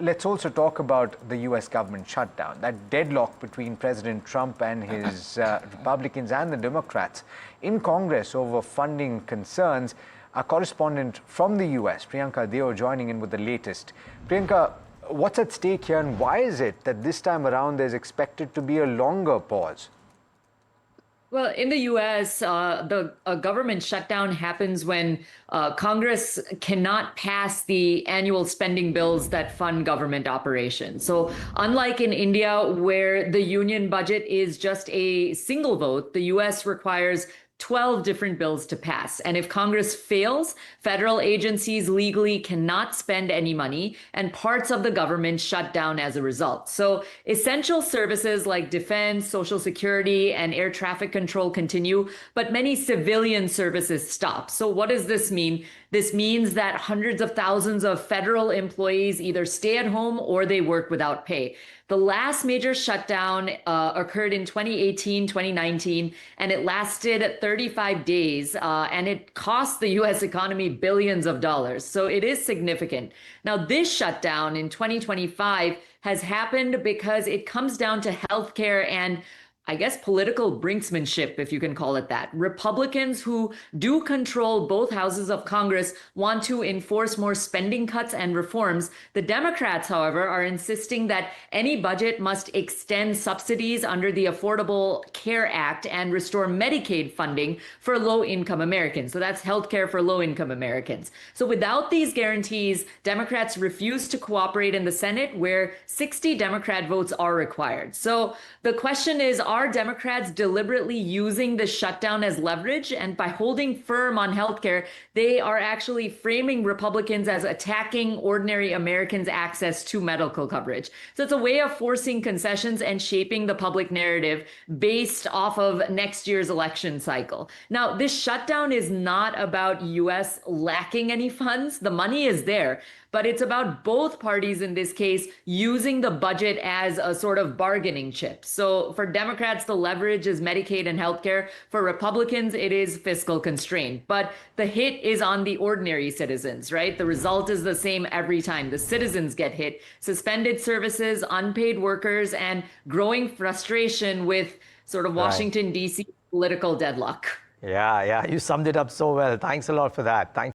let's also talk about the US government shutdown, that deadlock between President Trump and his Republicans and the Democrats in Congress over funding concerns. Our correspondent from the US, Priyanka Deo, joining in with the latest. Priyanka, what's at stake here, and why is it that this time around there's expected to be a longer pause? Well, in the US, the government shutdown happens when Congress cannot pass the annual spending bills that fund government operations. So unlike in India, where the union budget is just a single vote, the US requires 12 different bills to pass. And if Congress fails, federal agencies legally cannot spend any money, and parts of the government shut down as a result. So essential services like defense, social security, and air traffic control continue, but many civilian services stop. So what does this mean? This means that hundreds of thousands of federal employees either stay at home or they work without pay. The last major shutdown occurred in 2018, 2019, and it lasted 35 days, and it cost the US economy billions of dollars. So it is significant. Now, this shutdown in 2025 has happened because it comes down to healthcare and I guess political brinksmanship, if you can call it that. Republicans who do control both houses of Congress want to enforce more spending cuts and reforms. The Democrats, however, are insisting that any budget must extend subsidies under the Affordable Care Act and restore Medicaid funding for low-income Americans. So that's healthcare for low-income Americans. So without these guarantees, Democrats refuse to cooperate in the Senate, where 60 Democrat votes are required. So the question is, are Democrats deliberately using the shutdown as leverage? And by holding firm on healthcare, they are actually framing Republicans as attacking ordinary Americans' access to medical coverage. So it's a way of forcing concessions and shaping the public narrative based off of next year's election cycle. Now, this shutdown is not about US lacking any funds. The money is there, but it's about both parties in this case using the budget as a sort of bargaining chip. So for Democrats, the leverage is Medicaid and healthcare. For Republicans, it is fiscal constraint. But the hit is on the ordinary citizens, right? The result is the same every time. The citizens get hit. Suspended services, unpaid workers, and growing frustration with sort of Washington, D.C. political deadlock. Yeah, you summed it up so well. Thanks a lot for that. Thanks.